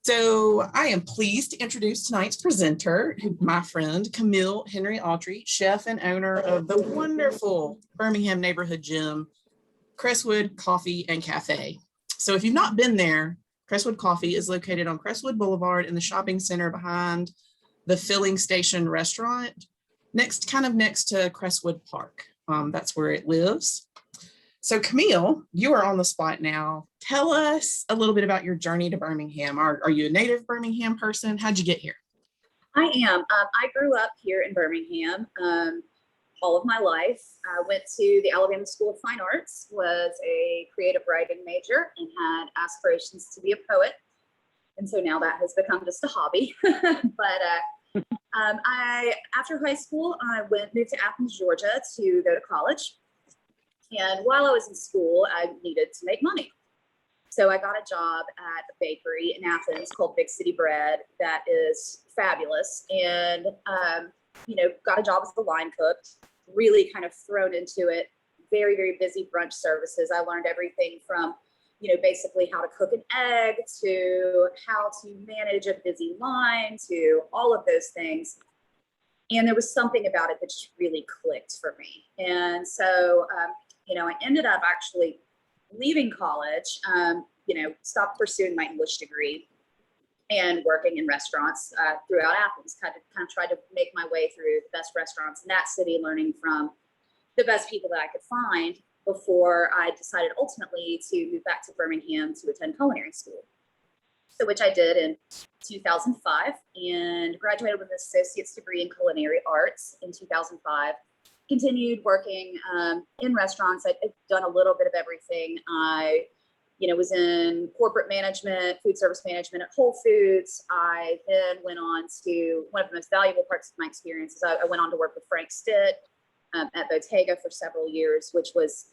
So I am pleased to introduce tonight's presenter, my friend Camille Henry Autry, chef and owner of the wonderful Birmingham neighborhood gym, Crestwood Coffee and Cafe. So if you've not been there, Crestwood Coffee is located on Crestwood Boulevard in the shopping center behind the filling station restaurant, next to Crestwood Park. That's where it lives. So Camille, you are on the spot now. Tell us a little bit about your journey to Birmingham. Are you a native Birmingham person? How'd you get here? I am. I grew up here in Birmingham all of my life. I went to the Alabama School of Fine Arts, was a creative writing major, and had aspirations to be a poet. And so now that has become just a hobby. But after high school, I moved to Athens, Georgia to go to college. And while I was in school, I needed to make money. So I got a job at a bakery in Athens called Big City Bread that is fabulous. And, got a job as the line cook, really kind of thrown into it. Very, very busy brunch services. I learned everything from, basically how to cook an egg to how to manage a busy line to all of those things. And there was something about it that just really clicked for me. And so, I ended up actually leaving college, stopped pursuing my English degree and working in restaurants throughout Athens, kind of tried to make my way through the best restaurants in that city, learning from the best people that I could find before I decided ultimately to move back to Birmingham to attend culinary school. So which I did in 2005 and graduated with an associate's degree in culinary arts in 2005. Continued working in restaurants. I've done a little bit of everything. I, was in corporate management, food service management at Whole Foods. I then went on to one of the most valuable parts of my experience is I went on to work with Frank Stitt at Bottega for several years, which was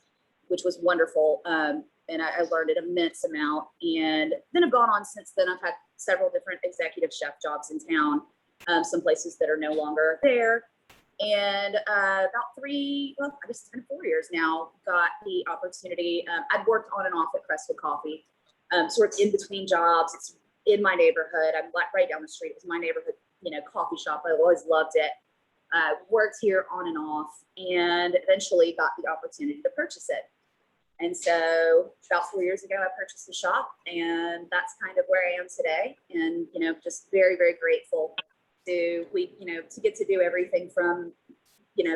wonderful. And I learned an immense amount. And then I've gone on since then. I've had several different executive chef jobs in town, some places that are no longer there. And about it's been 4 years now, got the opportunity. I'd worked on and off at Crestwood Coffee, sort of in between jobs. It's in my neighborhood. I'm right down the street. It was my neighborhood, coffee shop. I always loved it. Worked here on and off, and eventually got the opportunity to purchase it. And so about 4 years ago, I purchased the shop, and that's kind of where I am today. And, just very, very grateful to get to do everything from,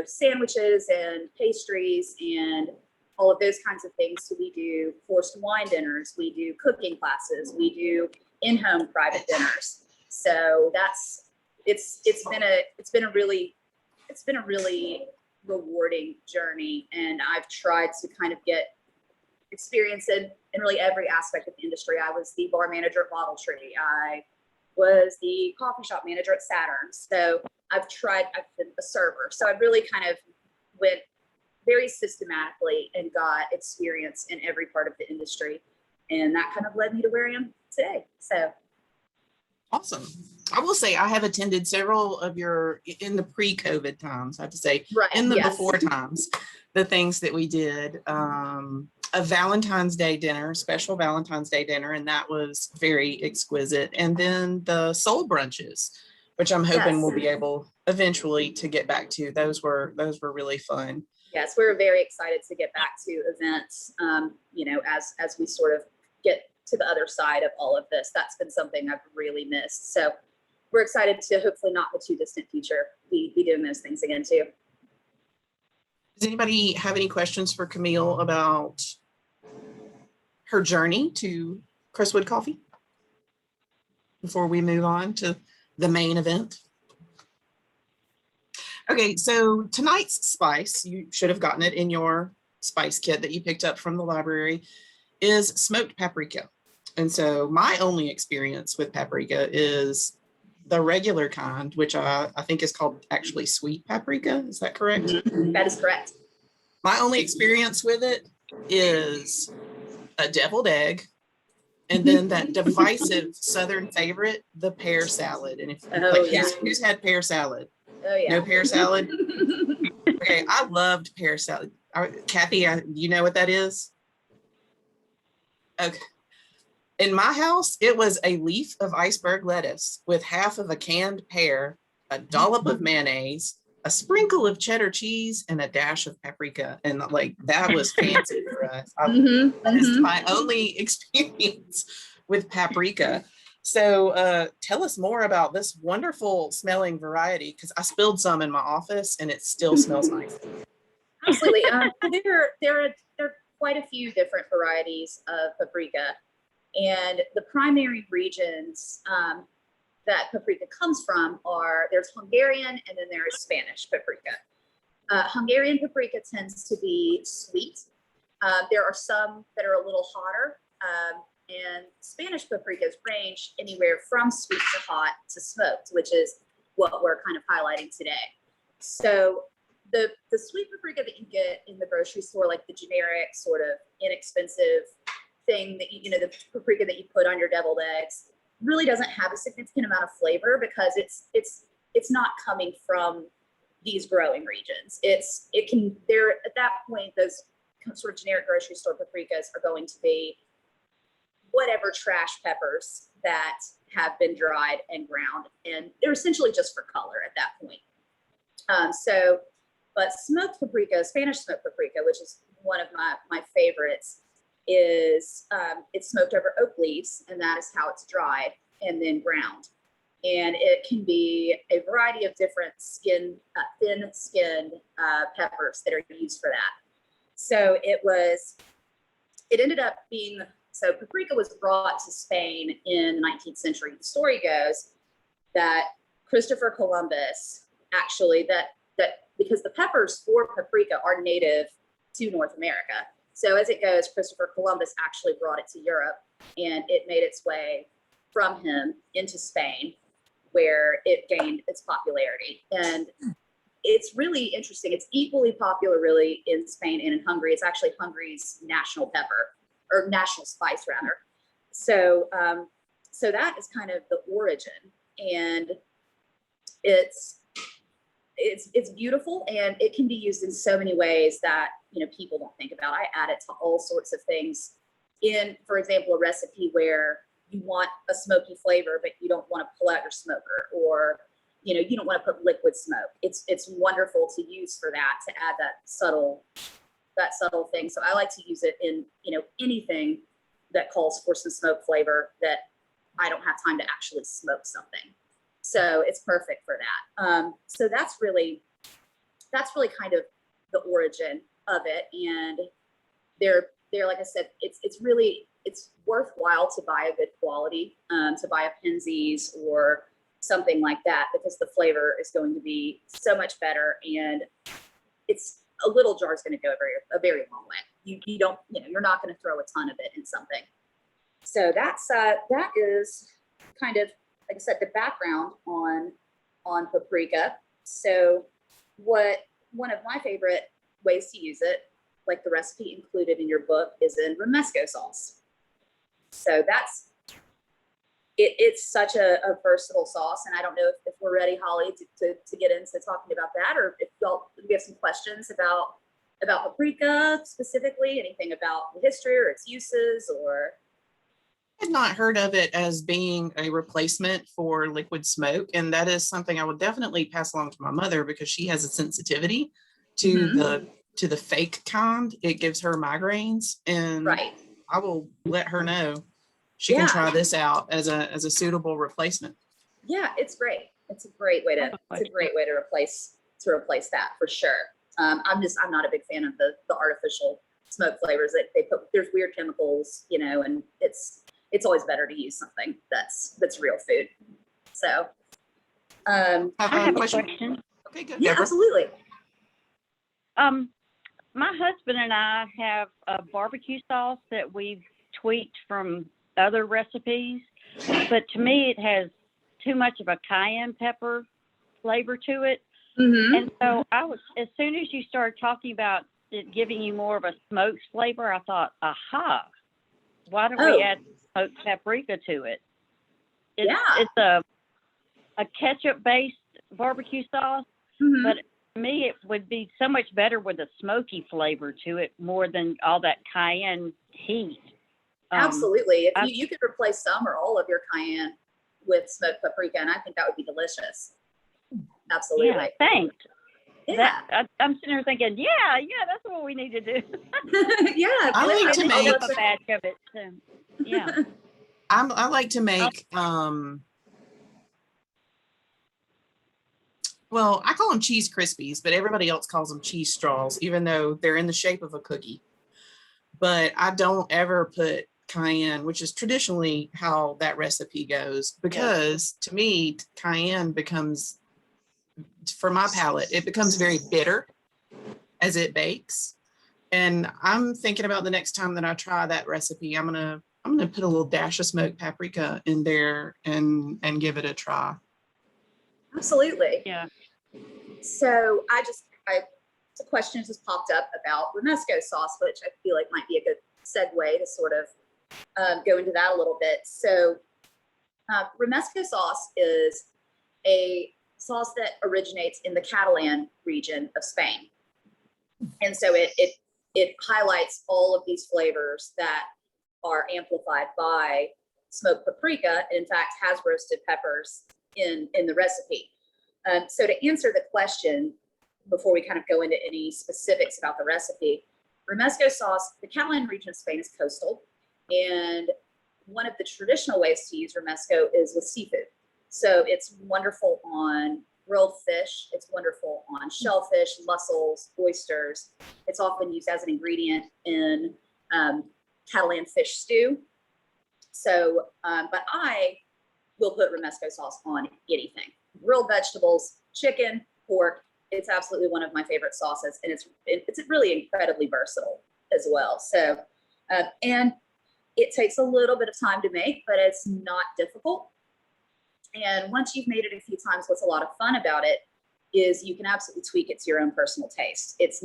sandwiches and pastries and all of those kinds of things. So we do forced wine dinners, we do cooking classes, we do in-home private dinners. So it's been a really rewarding journey. And I've tried to kind of get experience in really every aspect of the industry. I was the bar manager at Bottle Tree. I was the coffee shop manager at Saturn. So I've been a server. So I really kind of went very systematically and got experience in every part of the industry. And that kind of led me to where I am today. So. Awesome. I will say I have attended several of in the pre-COVID times, I have to say, right, in the yes. before times, the things that we did. A Valentine's Day dinner, special Valentine's Day dinner, and that was very exquisite. And then the soul brunches, which I'm hoping we'll be able eventually to get back to. Those were really fun. Yes, we're very excited to get back to events. As we sort of get to the other side of all of this, that's been something I've really missed. So we're excited to hopefully not the too distant future be doing those things again too. Does anybody have any questions for Camille about her journey to Crestwood Coffee before we move on to the main event? Okay, so tonight's spice, you should have gotten it in your spice kit that you picked up from the library, is smoked paprika. And so my only experience with paprika is the regular kind, which I think is called actually sweet paprika. Is that correct? Mm-hmm. That is correct. My only experience with it is a deviled egg, and then that divisive Southern favorite, the pear salad. And who's had pear salad? Oh yeah. No pear salad? Okay, I loved pear salad. Kathy, you know what that is? Okay. In my house, it was a leaf of iceberg lettuce with half of a canned pear, a dollop of mayonnaise, a sprinkle of cheddar cheese, and a dash of paprika. And like that was fancy for us. That is my only experience with paprika. So tell us more about this wonderful smelling variety, because I spilled some in my office and it still smells nice. Absolutely. There are quite a few different varieties of paprika, and the primary regions that paprika comes from there's Hungarian and then there is Spanish paprika. Hungarian paprika tends to be sweet. There are some that are a little hotter, and Spanish paprikas range anywhere from sweet to hot to smoked, which is what we're kind of highlighting today. So the sweet paprika that you get in the grocery store, like the generic sort of inexpensive thing that the paprika that you put on your deviled eggs, really doesn't have a significant amount of flavor because it's not coming from these growing regions. They're at that point, those sort of generic grocery store paprikas are going to be whatever trash peppers that have been dried and ground, and they're essentially just for color at that point. But smoked paprika, Spanish smoked paprika, which is one of my favorites, is it's smoked over oak leaves, and that is how it's dried and then ground. And it can be a variety of different thin-skinned peppers that are used for that. So it ended up being, so paprika was brought to Spain in the 19th century. The story goes that Christopher Columbus actually, that because the peppers for paprika are native to North America. So as it goes, Christopher Columbus actually brought it to Europe, and it made its way from him into Spain, where it gained its popularity. And it's really interesting. It's equally popular really in Spain and in Hungary. It's actually Hungary's national pepper, or national spice rather. So so that is kind of the origin, and it's beautiful, and it can be used in so many ways that people don't think about. I add it to all sorts of things in, for example, a recipe where you want a smoky flavor, but you don't want to pull out your smoker, or you don't want to put liquid smoke. It's wonderful to use for that, to add that subtle thing. So I like to use it in anything that calls for some smoke flavor that I don't have time to actually smoke something. So it's perfect for that. So that's really kind of the origin of it. And they're like I said, it's worthwhile to buy a good quality, to buy a Penzeys or something like that, because the flavor is going to be so much better, and a little jar is going to go a very long way. You don't, you're not going to throw a ton of it in something. So that is kind of, like I said, the background on paprika. So one of my favorite ways to use it, like the recipe included in your book, is in romesco sauce. So it's such a versatile sauce, and I don't know if we're ready, Holly, to get into talking about that, or if we have some questions about paprika specifically, anything about the history or its uses, or. I had not heard of it as being a replacement for liquid smoke, and that is something I would definitely pass along to my mother, because she has a sensitivity to the fake kind. It gives her migraines, and right. I will let her know she can try this out as a suitable replacement. Yeah, it's great. It's a great way to replace that for sure. I'm not a big fan of the artificial smoke flavors that they put. There's weird chemicals, and it's always better to use something that's real food. So I have a question. Okay, good. Yeah, Deborah. absolutely. My husband and I have a barbecue sauce that we've tweaked from other recipes, but to me it has too much of a cayenne pepper flavor to it. Mm-hmm. And so as soon as you started talking about it giving you more of a smoked flavor, I thought, aha, why don't we add smoked paprika to it? It's a ketchup-based barbecue sauce, but to me it would be so much better with a smoky flavor to it more than all that cayenne heat. Absolutely. If you could replace some or all of your cayenne with smoked paprika, and I think that would be delicious. Absolutely. Yeah, thanks. Yeah. I'm sitting here thinking, yeah, that's what we need to do. Yeah. I like to make a batch of it. So, yeah. I like to make well, I call them cheese Krispies, but everybody else calls them cheese straws, even though they're in the shape of a cookie. But I don't ever put cayenne, which is traditionally how that recipe goes, because to me, cayenne becomes, for my palate, it becomes very bitter as it bakes. And I'm thinking about the next time that I try that recipe, I'm gonna put a little dash of smoked paprika in there and give it a try. Absolutely. Yeah. So the question just popped up about romesco sauce, which I feel like might be a good segue to sort of go into that a little bit. So romesco sauce is a sauce that originates in the Catalan region of Spain. And so it highlights all of these flavors that are amplified by smoked paprika, and in fact has roasted peppers in the recipe. So to answer the question, before we kind of go into any specifics about the recipe, romesco sauce, the Catalan region of Spain is coastal, and one of the traditional ways to use romesco is with seafood. So it's wonderful on grilled fish. It's wonderful on shellfish, mussels, oysters. It's often used as an ingredient in Catalan fish stew. So, but I will put romesco sauce on anything. Grilled vegetables, chicken, pork. It's absolutely one of my favorite sauces, and it's really incredibly versatile as well. So, and it takes a little bit of time to make, but it's not difficult. And once you've made it a few times, what's a lot of fun about it is you can absolutely tweak it to your own personal taste. It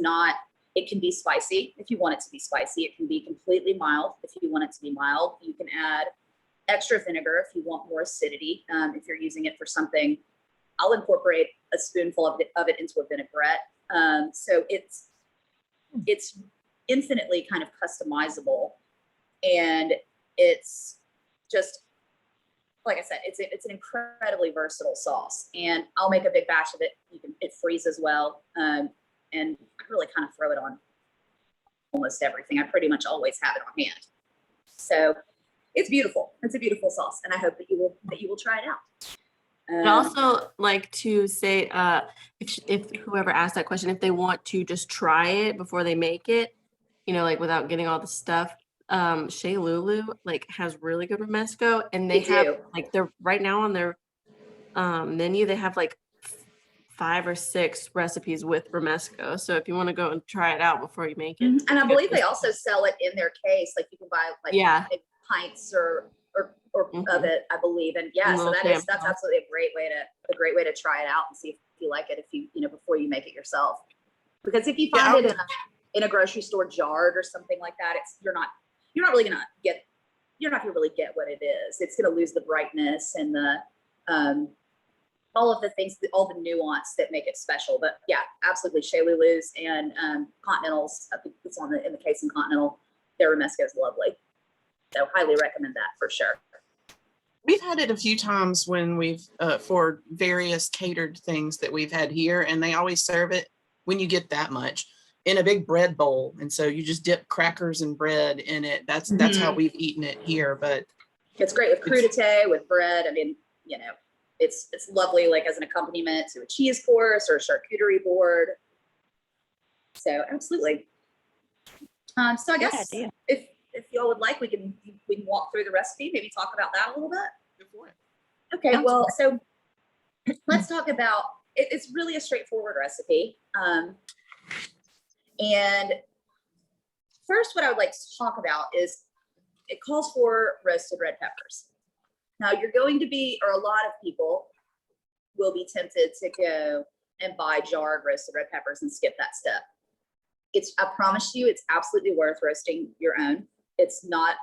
can be spicy if you want it to be spicy. It can be completely mild if you want it to be mild. You can add extra vinegar if you want more acidity. If you're using it for something, I'll incorporate a spoonful of it into a vinaigrette. So it's infinitely kind of customizable, and it's just, like I said, it's an incredibly versatile sauce, and I'll make a big batch of it. It freezes well, and I really kind of throw it on almost everything. I pretty much always have it on hand. So it's beautiful. It's a beautiful sauce, and I hope that you will try it out. I'd also like to say, if whoever asked that question, if they want to just try it before they make it, like without getting all the stuff, Chez Lulu has really good romesco, and they have they're right now on their menu. They have 5 or 6 recipes with romesco. So if you want to go and try it out before you make it, and I believe they also sell it in their case. You can buy pints or of it, I believe. And so that's absolutely a great way to try it out and see if you like it, if you before you make it yourself. Because if you find it in a grocery store jarred or something like that, you're not really gonna get what it is. It's gonna lose the brightness and the all of the things, all the nuance that make it special. But yeah, absolutely, Chez Lulu's and Continentals. I think it's in the case in Continental. Their romesco is lovely, so highly recommend that for sure. We've had it a few times when we've for various catered things that we've had here, and they always serve it when you get that much in a big bread bowl, and so you just dip crackers and bread in it. That's how we've eaten it here. But it's great with crudité, with bread. I mean, it's lovely as an accompaniment to a cheese course or a charcuterie board. So absolutely. So I guess if y'all would like, we can walk through the recipe, maybe talk about that a little bit. before it. Okay, well, so let's talk about it. It's really a straightforward recipe. And first, what I would like to talk about is it calls for roasted red peppers. Now, you're going to be, or a lot of people will be tempted to go and buy jarred roasted red peppers and skip that step. I promise you, it's absolutely worth roasting your own. It's not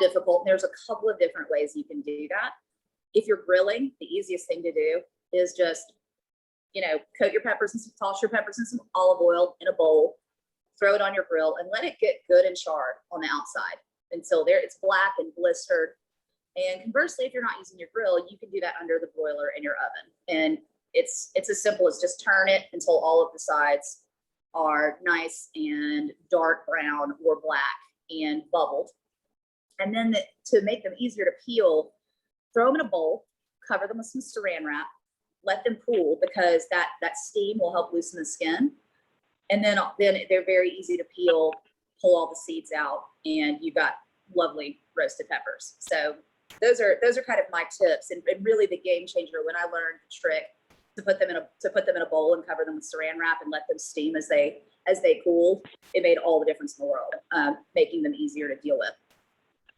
difficult. There's a couple of different ways you can do that. If you're grilling, the easiest thing to do is just, coat your peppers and toss your peppers in some olive oil in a bowl, throw it on your grill and let it get good and charred on the outside. until it's black and blistered. And conversely, if you're not using your grill, you can do that under the broiler in your oven. And it's as simple as just turn it until all of the sides are nice and dark brown or black and bubbled. And then to make them easier to peel, throw them in a bowl, cover them with some saran wrap, let them cool, because that steam will help loosen the skin. And then they're very easy to peel, pull all the seeds out, and you've got lovely roasted peppers. So those are kind of my tips, and really the game changer when I learned the trick to put them in a bowl and cover them with saran wrap and let them steam as they cooled. It made all the difference in the world, making them easier to deal with.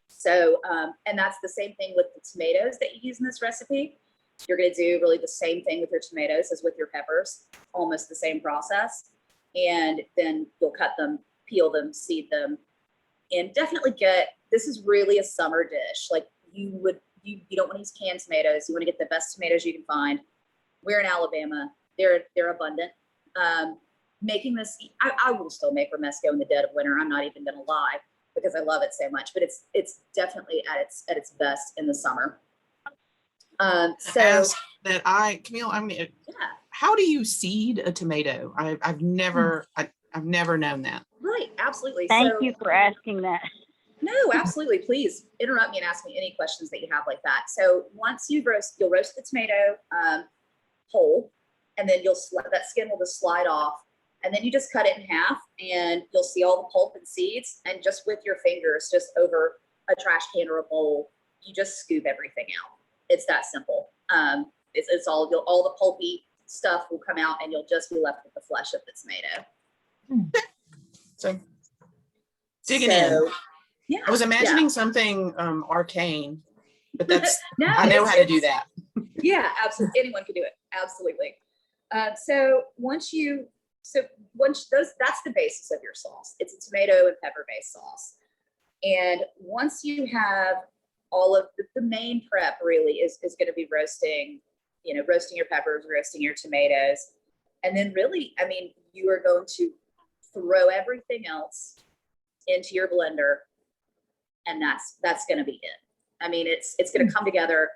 So, and that's the same thing with the tomatoes that you use in this recipe. You're going to do really the same thing with your tomatoes as with your peppers, almost the same process. And then you'll cut them, peel them, seed them, and definitely this is really a summer dish. Like you don't want to use canned tomatoes. You want to get the best tomatoes you can find. We're in Alabama. They're abundant. Making this, I will still make romesco in the dead of winter. I'm not even going to lie, because I love it so much, but it's definitely at its best in the summer. Camille, yeah. How do you seed a tomato? I've never known that. Right, absolutely. Thank you for asking that. No, absolutely. Please interrupt me and ask me any questions that you have like that. So once you'll roast the tomato whole, and then that skin will just slide off, and then you just cut it in half, and you'll see all the pulp and seeds, and just with your fingers, just over a trash can or a bowl, you just scoop everything out. It's that simple. It's all the pulpy stuff will come out, and you'll just be left with the flesh of the tomato. So digging in. Yeah, I was imagining something arcane, but no, I know how to do that. Yeah, absolutely. Anyone can do it. Absolutely. So that's the basis of your sauce. It's a tomato and pepper based sauce. And once you have all of the main prep really is going to be roasting your peppers, roasting your tomatoes. And then really, I mean, you are going to throw everything else into your blender, and that's going to be it. I mean, it's going to come together.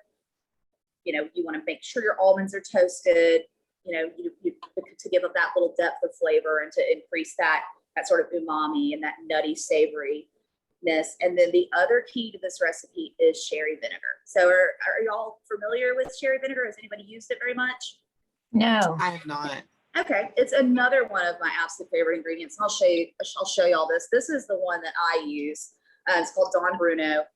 You want to make sure your almonds are toasted, you to give it that little depth of flavor and to increase that sort of umami and that nutty savoriness. And then the other key to this recipe is sherry vinegar. So are y'all familiar with sherry vinegar? Has anybody used it very much? No. I have not. Okay, it's another one of my absolute favorite ingredients. I'll show you all this. This is the one that I use. It's called Don Bruno.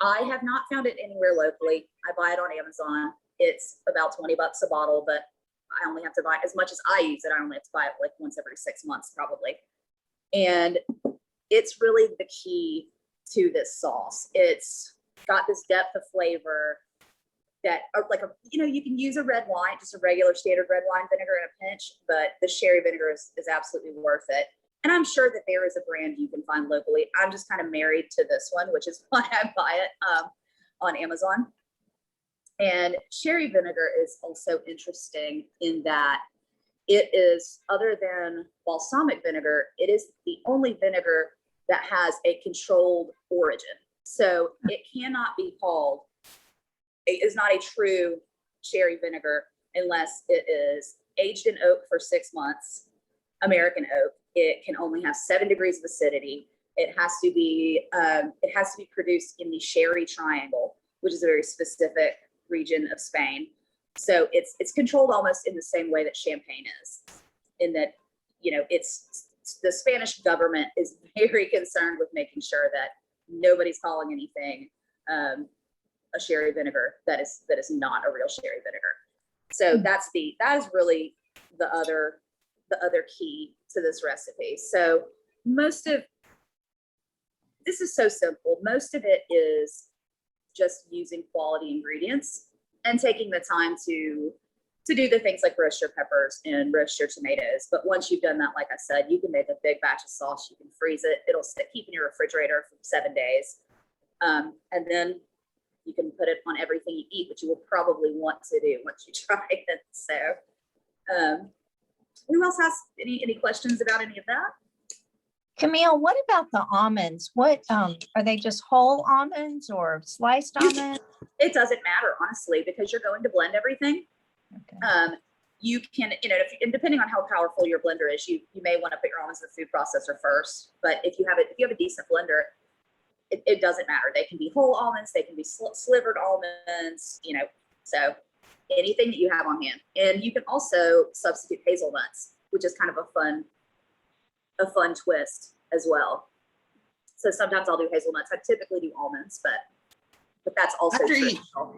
I have not found it anywhere locally. I buy it on Amazon. It's about $20 a bottle, but I only have to buy, as much as I use it, I only have to buy it like once every 6 months probably. And it's really the key to this sauce. It's got this depth of flavor that you can use a red wine, just a regular standard red wine vinegar in a pinch, but the sherry vinegar is absolutely worth it. And I'm sure that there is a brand you can find locally. I'm just kind of married to this one, which is why I buy it on Amazon. And sherry vinegar is also interesting in that it is, other than balsamic vinegar, it is the only vinegar that has a controlled origin. So it cannot be called, it is not a true sherry vinegar unless it is aged in oak for 6 months, American oak. It can only have 7 degrees of acidity. It has to be produced in the Sherry Triangle, which is a very specific region of Spain. So it's controlled almost in the same way that champagne is, in that it's the Spanish government is very concerned with making sure that nobody's calling anything a sherry vinegar that is not a real sherry vinegar. So that is really the other key to this recipe. So this is so simple. Most of it is just using quality ingredients and taking the time to do the things like roast your peppers and roast your tomatoes. But once you've done that, like I said, you can make a big batch of sauce. You can freeze it. It'll keep in your refrigerator for 7 days. And then you can put it on everything you eat, which you will probably want to do once you try it. So who else has any questions about any of that? Camille, what about the almonds? What, are they just whole almonds or sliced almonds? It doesn't matter, honestly, because you're going to blend everything. Okay. You can, and depending on how powerful your blender is, you may want to put your almonds in the food processor first. But if you have a decent blender, it doesn't matter. They can be whole almonds, they can be slivered almonds, so anything that you have on hand. And you can also substitute hazelnuts, which is kind of a fun twist as well. So sometimes I'll do hazelnuts. I typically do almonds, but that's also traditional.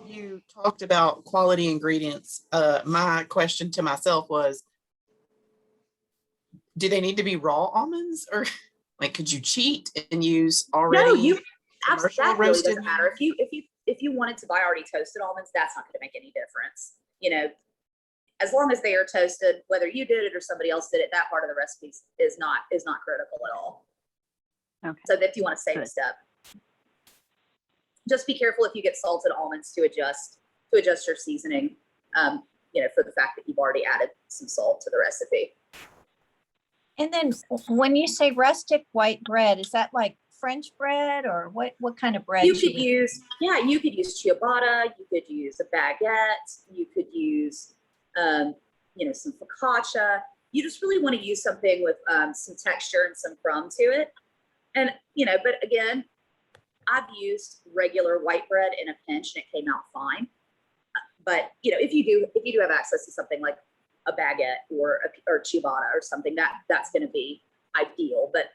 You talked about quality ingredients. My question to myself was, do they need to be raw almonds, or like could you cheat and use already? No, you commercial that really roasted? doesn't matter. If you wanted to buy already toasted almonds, that's not going to make any difference. As long as they are toasted, whether you did it or somebody else did it, that part of the recipe is not critical at all. Okay. So if you want to save a step, just be careful if you get salted almonds to adjust your seasoning. For the fact that you've already added some salt to the recipe. And then when you say rustic white bread, is that like French bread or what kind of bread? You could use ciabatta, you could use a baguette, you could use, some focaccia. You just really want to use something with some texture and some crumb to it. And, but again, I've used regular white bread in a pinch and it came out fine. But, if you do have access to something like a baguette or ciabatta or something, that's going to be ideal. But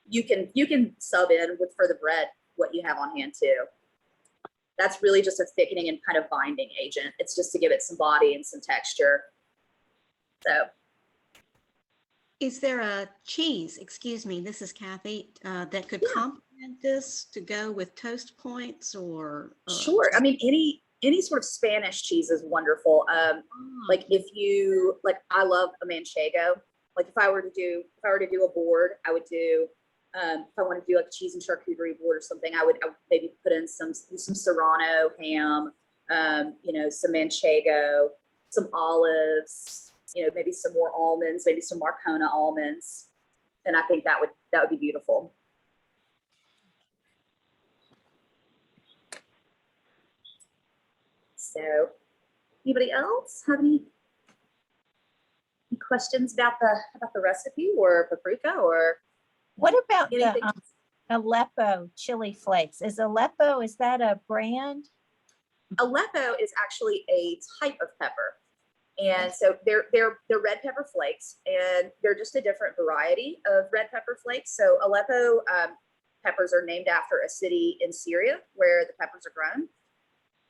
you can sub in for the bread what you have on hand too. That's really just a thickening and kind of binding agent. It's just to give it some body and some texture. So. Is there a cheese, excuse me, this is Kathy, that could complement this to go with toast points or? Sure. I mean, any sort of Spanish cheese is wonderful. Like I love a manchego. Like if I were to do a board, I would do, if I want to do like a cheese and charcuterie board or something, I would maybe put in some Serrano ham, some manchego, some olives, maybe some more almonds, maybe some Marcona almonds. And I think that would be beautiful. So anybody else have any questions about the recipe or paprika or what about anything? The Aleppo chili flakes? Is that a brand? Aleppo is actually a type of pepper. And so they're red pepper flakes, and they're just a different variety of red pepper flakes. So Aleppo peppers are named after a city in Syria where the peppers are grown.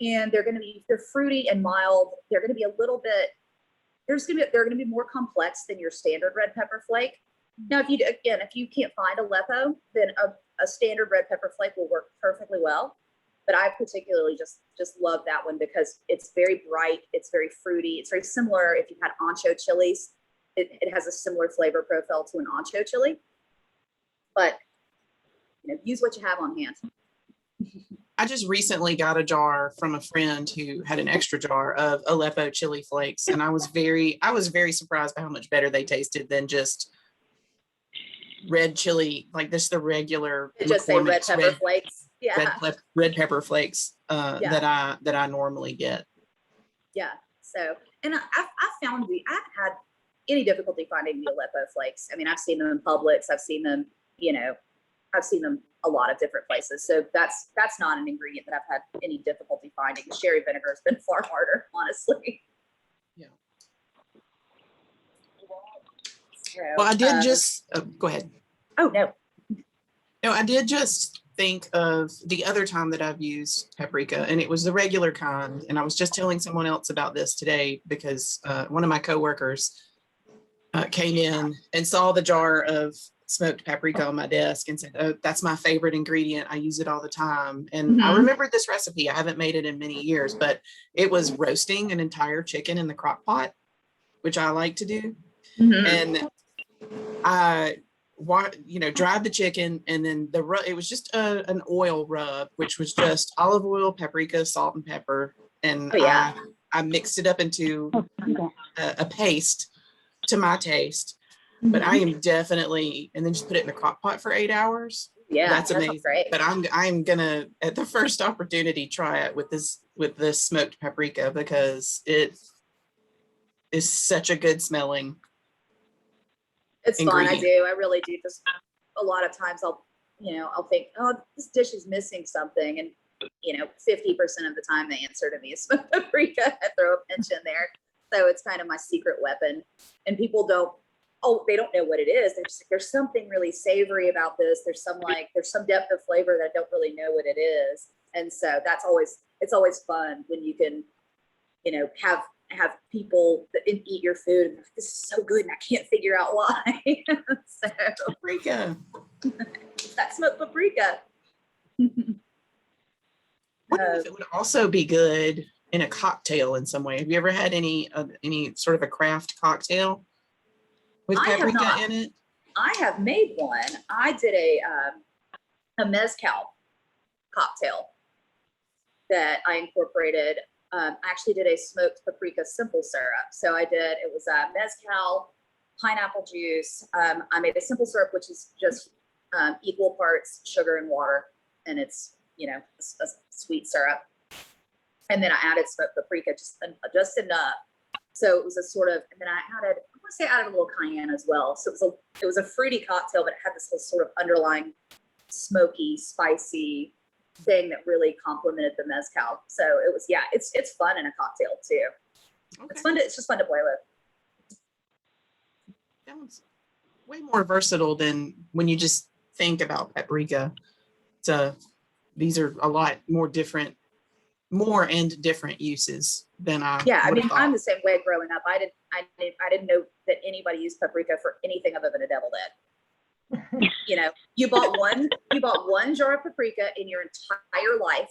And they're fruity and mild. They're going to be a little bit, they're going to be more complex than your standard red pepper flake. Now, if you can't find Aleppo, then a standard red pepper flake will work perfectly well. But I particularly just love that one because it's very bright. It's very fruity. It's very similar. If you've had ancho chilies, it has a similar flavor profile to an ancho chili. But use what you have on hand. I just recently got a jar from a friend who had an extra jar of Aleppo chili flakes, and I was very surprised by how much better they tasted than just red chili, like this the regular. Just say red pepper flakes. Yeah. Red pepper flakes that I normally get. Yeah. So, and I found I haven't had any difficulty finding the Aleppo flakes. I mean, I've seen them in Publix. I've seen them, I've seen them a lot of different places. So that's not an ingredient that I've had any difficulty finding. The sherry vinegar has been far harder, honestly. Yeah. So, well, I did go ahead. Oh, no. No, I did just think of the other time that I've used paprika, and it was the regular kind. And I was just telling someone else about this today because one of my coworkers came in and saw the jar of smoked paprika on my desk and said, "Oh, that's my favorite ingredient. I use it all the time." And I remembered this recipe. I haven't made it in many years, but it was roasting an entire chicken in the crock pot, which I like to do. And I dried the chicken, and then it was just an oil rub, which was just olive oil, paprika, salt, and pepper. And I mixed it up into a paste to my taste. but I Mhm. am definitely, and then just put it in the crock pot for 8 hours. Yeah, That's that sounds amazing. great. But I'm gonna at the first opportunity try it with this smoked paprika because it is such a good smelling It's fun. I ingredient. do. I really do. Just a lot of times I'll think, oh, this dish is missing something. And, 50% of the time the answer to me is smoked paprika. I throw a pinch in there. So it's kind of my secret weapon. And people they don't know what it is. They're just like, there's something really savory about this. There's some depth of flavor that I don't really know what it is. And so it's always fun when you can, have people that eat your food and this is so good and I can't figure out why. So Paprika. that smoked paprika. Wonder if it would also be good in a cocktail in some way. Have you ever had any sort of a craft cocktail with I have paprika not. in it? I have made one. I did a mezcal cocktail that I incorporated. I actually did a smoked paprika simple syrup. So it was a mezcal, pineapple juice. I made a simple syrup, which is just equal parts sugar and water. And it's, a sweet syrup. And then I added smoked paprika, just enough. So it was a sort of, and then I added a little cayenne as well. So it was a fruity cocktail, but it had this whole sort of underlying smoky, spicy thing that really complemented the mezcal. So it was, it's fun in a cocktail too. Okay. It's just fun to play with. Sounds way more versatile than when you just think about paprika. So these are a lot more different uses than I Yeah, would have thought. I'm the same way growing up. I didn't know that anybody used paprika for anything other than a deviled egg. You bought one jar of paprika in your entire life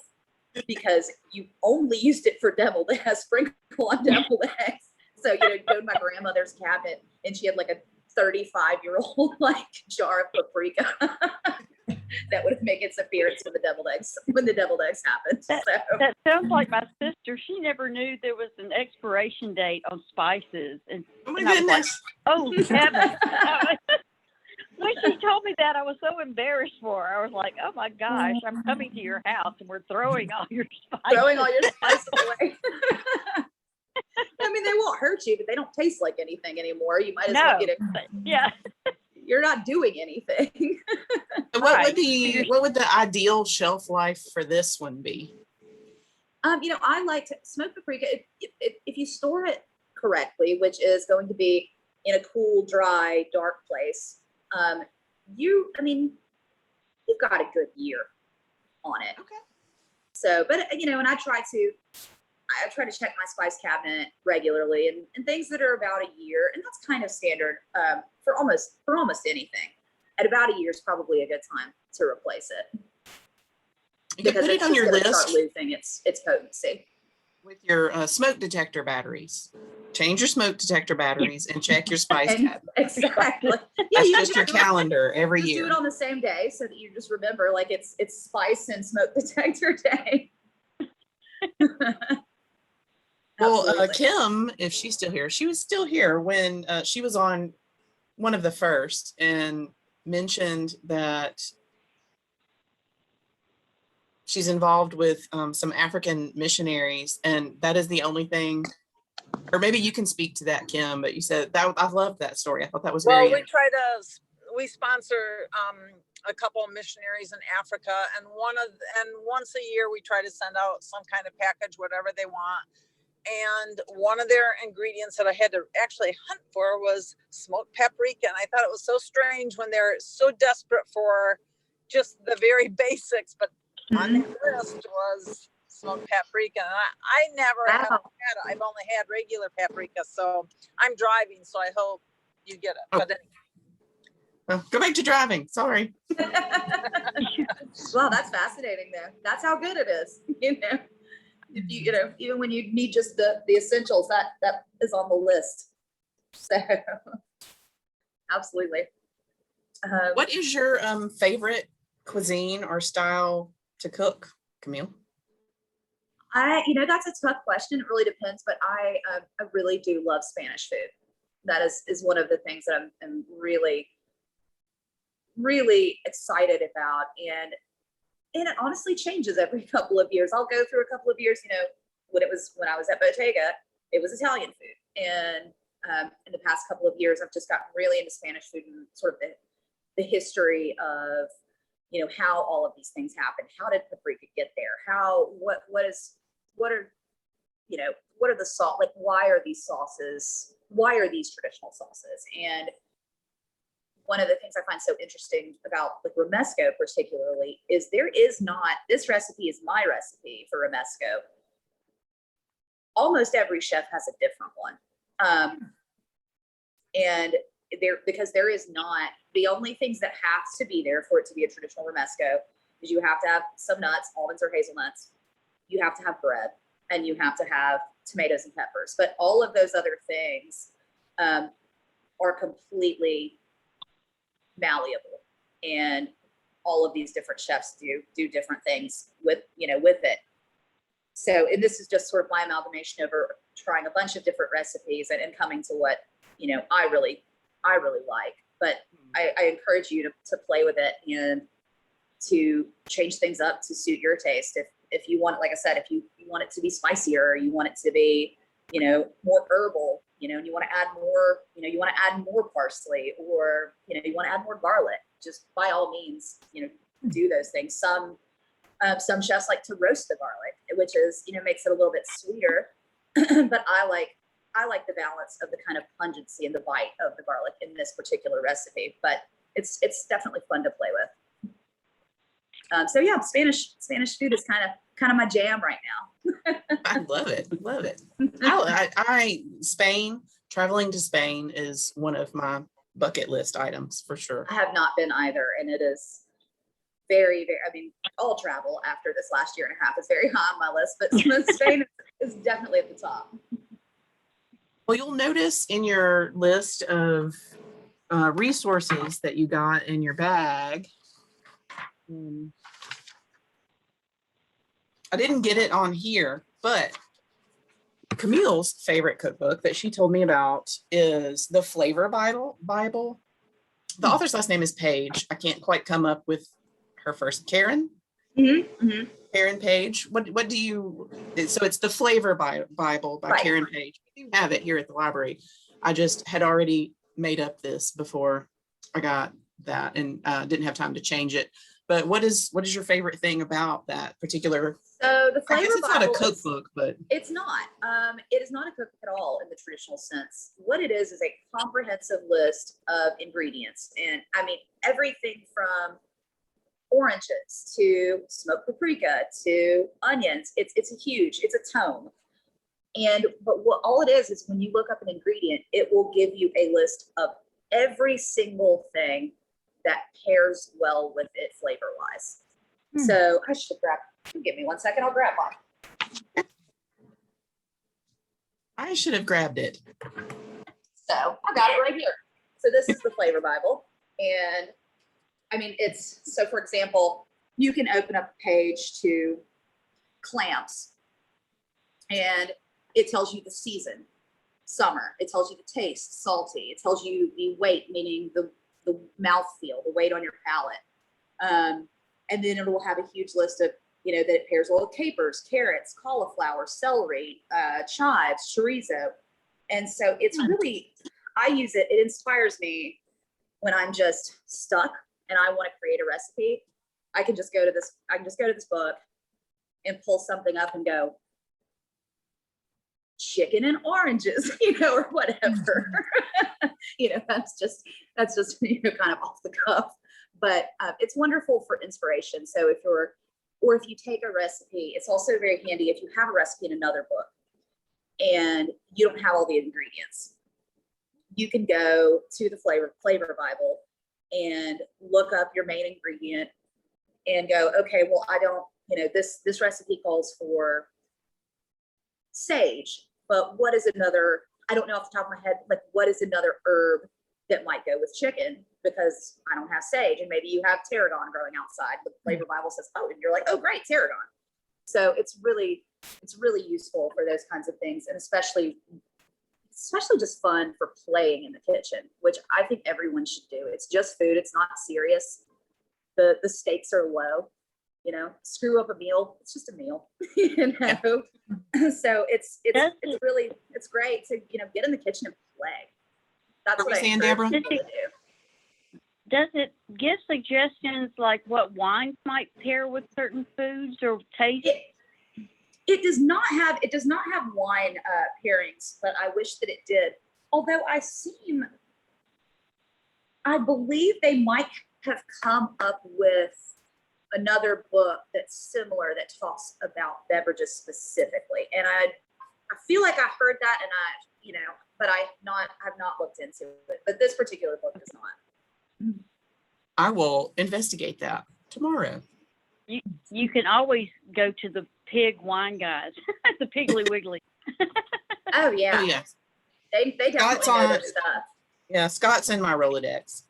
because you only used it for deviled eggs, sprinkle on deviled eggs. So go to my grandmother's cabinet and she had like a 35-year-old jar of paprika that would make its appearance when the deviled eggs happened. That sounds like my sister. She never knew there was an expiration date on spices. And Oh my I was like, goodness. oh heaven. When she told me that, I was so embarrassed for her. I was like, oh my gosh, I'm coming to your house and we're throwing all your spices. Throwing all your spices away. I mean, they won't hurt you, but they don't taste like anything anymore. You might as well get it. Yeah. You're not doing anything. What would the ideal shelf life for this one be? I like to smoke paprika. If you store it correctly, which is going to be in a cool, dry, dark place, you've got a good year on it. Okay. So, but and I try to check my spice cabinet regularly and things that are about a year, and that's kind of standard for almost anything. At about a year is probably a good time to replace it. You can put it on your list. Start losing its potency. With your smoke detector batteries. Change your smoke detector batteries and check your spice cabinet. Exactly. That's just your calendar every year. Do it on the same day so that you just remember, it's spice and smoke detector day. Well, Kim, if she's still here, she was still here when she was on one of the first and mentioned that she's involved with some African missionaries, and that is the only thing. Or maybe you can speak to that, Kim. But you said that I loved that story. I thought that was very. Well, we sponsor a couple of missionaries in Africa, and once a year we try to send out some kind of package, whatever they want. And one of their ingredients that I had to actually hunt for was smoked paprika. And I thought it was so strange when they're so desperate for just the very basics, but on the list was smoked paprika. And I never have had it. I've only had regular paprika. So I'm driving, so I hope you get it. Oh. But anyway. Well, go back to driving. Sorry. Wow, that's fascinating though. That's how good it is. If even when you need just the essentials, that is on the list. So absolutely. What is your favorite cuisine or style to cook, Camille? That's a tough question. It really depends, but I really do love Spanish food. that is one of the things that I'm really, really excited about. And it honestly changes every couple of years. I'll go through a couple of years, you know, when I was at Bottega, it was Italian food. And in the past couple of years, I've just gotten really into Spanish food and sort of the history of, you know, how all of these things happen. How did paprika get there? What are the salt, like, why are these traditional sauces? And one of the things I find so interesting about like romesco particularly is this recipe is my recipe for romesco. Almost every chef has a different one. And because there is not, the only things that have to be there for it to be a traditional romesco is you have to have some nuts, almonds or hazelnuts. You have to have bread, and you have to have tomatoes and peppers. But all of those other things are completely malleable, and all of these different chefs do different things with it. So, and this is just sort of my amalgamation over trying a bunch of different recipes and coming to what, you know, I really like. But I encourage you to play with it and to change things up to suit your taste. If you want, like I said, if you want it to be spicier, or you want it to be, you know, more herbal, you know, and you want to add more parsley, or, you know, you want to add more garlic, just by all means, you know, do those things. Some chefs like to roast the garlic, which is, you know, makes it a little bit sweeter. But I like the balance of the kind of pungency and the bite of the garlic in this particular recipe. But it's definitely fun to play with. So yeah, Spanish food is kind of my jam right now. I love it. Spain, traveling to Spain is one of my bucket list items for sure. I have not been either, and it is very, very, I mean, all travel after this last year and a half is very high on my list, but Spain is definitely at the top. Well, you'll notice in your list of resources that you got in your bag, I didn't get it on here, but Camille's favorite cookbook that she told me about is the Flavor Bible. The author's last name is Page. I can't quite come up with her first. Karen? Mm-hmm. Mm-hmm. Karen Page. What do you, so it's the Flavor Bible by Karen Page. We do have it here at the library. I just had already made up this before I got that and didn't have time to change it. But what is your favorite thing about that particular? So the Flavor it's Bible, not a cookbook, but it's not. It is not a cookbook at all in the traditional sense. What it is a comprehensive list of ingredients, and I mean everything from oranges to smoked paprika to onions. It's a tome. But what all it is when you look up an ingredient, it will give you a list of every single thing that pairs well with it flavor wise. So I should give me 1 second. I'll grab one. I should have grabbed it. So I got it right here. So this is the Flavor Bible. And I mean, so for example, you can open up a page to clams and it tells you the season, summer. It tells you the taste, salty. It tells you the weight, meaning the mouthfeel, the weight on your palate. And then it will have a huge list of, you know, that it pairs well with capers, carrots, cauliflower, celery, chives, chorizo. And so it's really, I use it. It inspires me when I'm just stuck and I want to create a recipe. I can just go to this book and pull something up and go, chicken and oranges, you know, or whatever. You know, that's just, you know, kind of off the cuff, but it's wonderful for inspiration. So if you take a recipe, it's also very handy if you have a recipe in another book and you don't have all the ingredients. You can go to the Flavor Bible and look up your main ingredient and go, okay, well, I don't, you know, this recipe calls for sage, but what is another, I don't know off the top of my head, like what is another herb that might go with chicken, because I don't have sage, and maybe you have tarragon growing outside. The Flavor Bible says, oh, and you're like, oh, great, tarragon. So it's really useful for those kinds of things, and especially especially just fun for playing in the kitchen, which I think everyone should do. It's just food. It's not serious. The stakes are low, you know, screw up a meal. It's just a meal, you know? So it's really, it's great to, you know, get in the kitchen and play. That's what I saying, encourage Deborah? people to do. Does it give suggestions like what wines might pair with certain foods or taste? It does not have wine pairings, but I wish that it did. Although I believe they might have come up with another book that's similar that talks about beverages specifically. And I feel like I heard that, and you know, but I've not looked into it. But this particular book does not. I will investigate that tomorrow. You can always go to the pig wine guys, the Piggly Wiggly. Oh yeah. Oh, yes. They definitely Scott's know on their it. stuff. Yeah, Scott's in my Rolodex.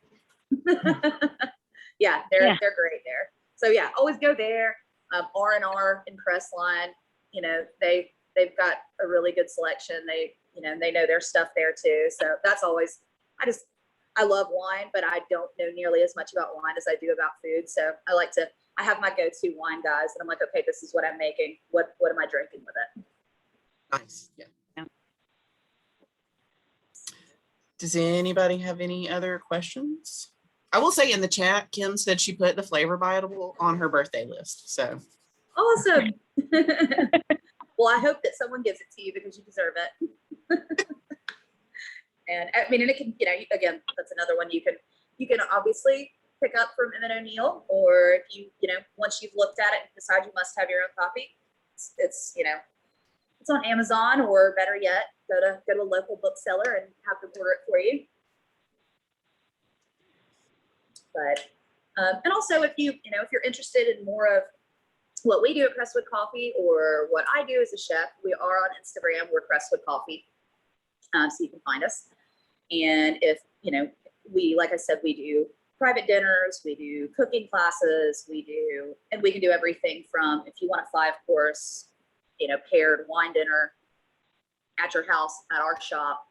Yeah, they're great there. So yeah, always go there. R&R in Crestline, you know, they've got a really good selection. They know their stuff there too. So that's always, I love wine, but I don't know nearly as much about wine as I do about food. So I have my go-to wine guys, and I'm like, okay, this is what I'm making. What am I drinking with it? Nice. Yeah. Does anybody have any other questions? I will say in the chat, Kim said she put the Flavor Bible on her birthday list. So Awesome. Well, I hope that someone gives it to you because you deserve it. And I mean, and it can, you know, again, that's another one you can obviously pick up from Emmett O'Neill, or if you know, once you've looked at it and decide you must have your own copy, it's you know, it's on Amazon, or better yet, go to a local bookseller and have them order it for you. But and also if you're interested in more of what we do at Crestwood Coffee or what I do as a chef, we are on Instagram. We're Crestwood Coffee, so you can find us. And if you know, like I said, we do private dinners, we do cooking classes, we can do everything from, if you want a 5-course, you know, paired wine dinner at your house, at our shop,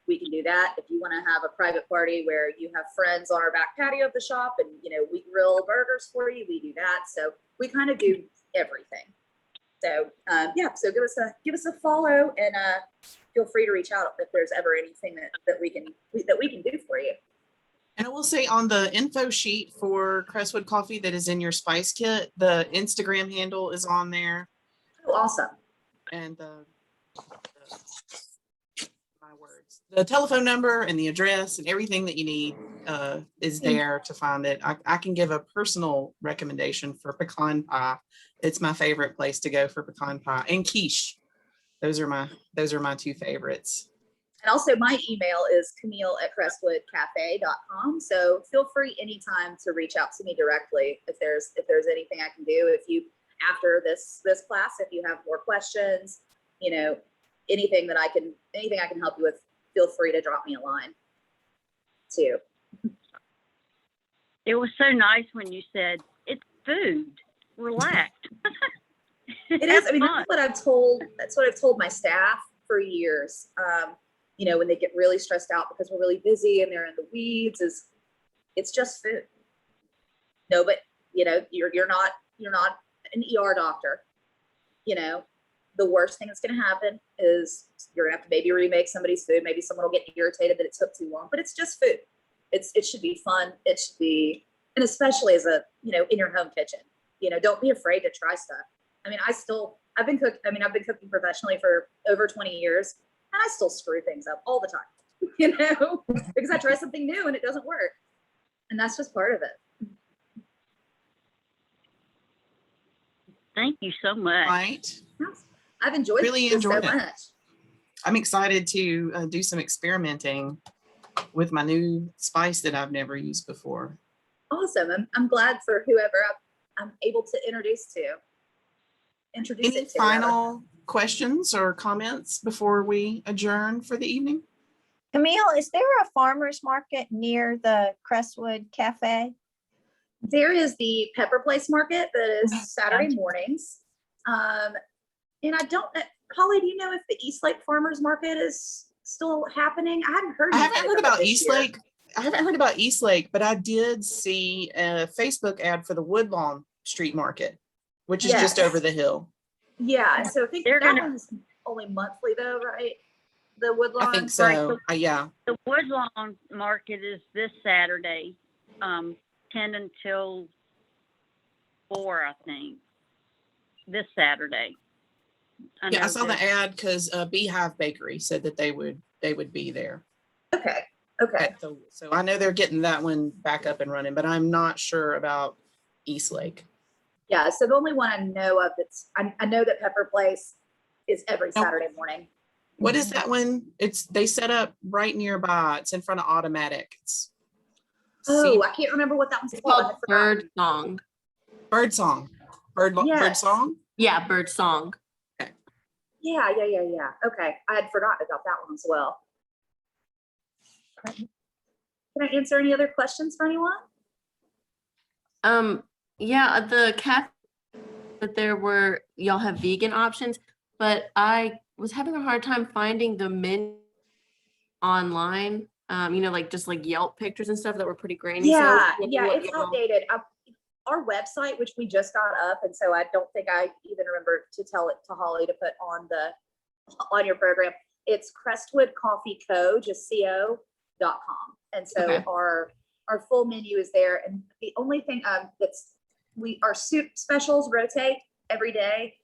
we can do that. If you want to have a private party where you have friends on our back patio of the shop and, you know, we grill burgers for you, we do that. So we kind of do everything. So yeah, so give us a follow, and feel free to reach out if there's ever anything that we can do for you. And I will say on the info sheet for Crestwood Coffee that is in your spice kit, the Instagram handle is on there. Oh, awesome. And the telephone number and the address and everything that you need is there to find it. I can give a personal recommendation for pecan pie. It's my favorite place to go for pecan pie, and quiche. Those are my two favorites. And also my email is Camille@crestwoodcafe.com. So feel free anytime to reach out to me directly if there's anything I can do. If you, after this class, if you have more questions, you know, anything I can help you with, feel free to drop me a line too. It was so nice when you said it's food. Relax. It is. I mean, that's what I've told my staff for years. You know, when they get really stressed out because we're really busy and they're in the weeds, it's just food. No, but you know, you're not an ER doctor. You know, the worst thing that's going to happen is you're going to have to maybe remake somebody's food. Maybe someone will get irritated that it took too long, but it's just food. It should be fun. It should be, and especially as you know, in your home kitchen, you know, don't be afraid to try stuff. I mean, I've been cooking professionally for over 20 years, and I still screw things up all the time, you know, because I try something new and it doesn't work. And that's just part of it. Thank you so much. Right. I've enjoyed Really this enjoyed so it. much. I'm excited to do some experimenting with my new spice that I've never used before. Awesome. I'm glad for whoever I'm able to introduce Any it to. final questions or comments before we adjourn for the evening? Camille, is there a farmer's market near the Crestwood Cafe? There is the Pepper Place Market that is Saturday mornings. And I don't know, Holly, do you know if the Eastlake Farmers Market is still happening? I hadn't heard. I haven't anything heard about this year. Eastlake. I haven't heard about Eastlake, but I did see a Facebook ad for the Woodlawn Street Market, which is just Yes. over the hill. Yeah, so I think They're that gonna- one's only monthly though, right? The Woodlawn. I think so. Yeah. The Woodlawn Market is this Saturday, 10 until 4, I think. This Saturday. Yeah, I know saw the that- ad because Beehive Bakery said that they would be there. Okay, okay. So I know they're getting that one back up and running, but I'm not sure about Eastlake. Yeah, so the only one I know of I know that Pepper Place is every Saturday morning. What is that one? They set up right nearby. It's in front of Automatic. It's Oh, I can't remember what that one's It's called. called Bird Song. Bird Song. Bird Yes. Song? Yeah, Bird Song. Yeah. Okay, I had forgotten about that one as well. Can I answer any other questions for anyone? Yeah, the cafe that y'all have vegan options, but I was having a hard time finding the menu online. Like just like Yelp pictures and stuff that were pretty grainy. So I was wondering what It's y'all- outdated. Our website, which we just got up, and so I don't think I even remember to tell it to Holly to put on your program. It's Crestwood Coffee Co. just co.com. And so Okay. our full menu is there. And the only thing our soup specials rotate every day.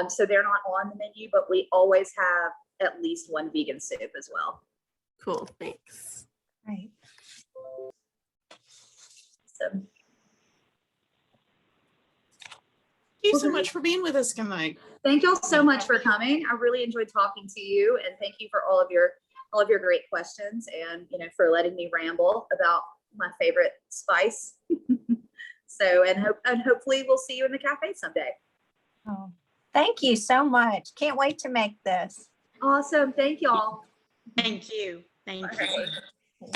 So they're not on the menu, but we always have at least one vegan soup as well. Cool, thanks. Right. So Thank you so much for being with us tonight. thank y'all so much for coming. I really enjoyed talking to you, and thank you for all of your great questions, and for letting me ramble about my favorite spice. So and hopefully we'll see you in the cafe someday. Oh, thank you so much. Can't wait to make this. Awesome. Thank y'all. Thank you. Thank you. Okay.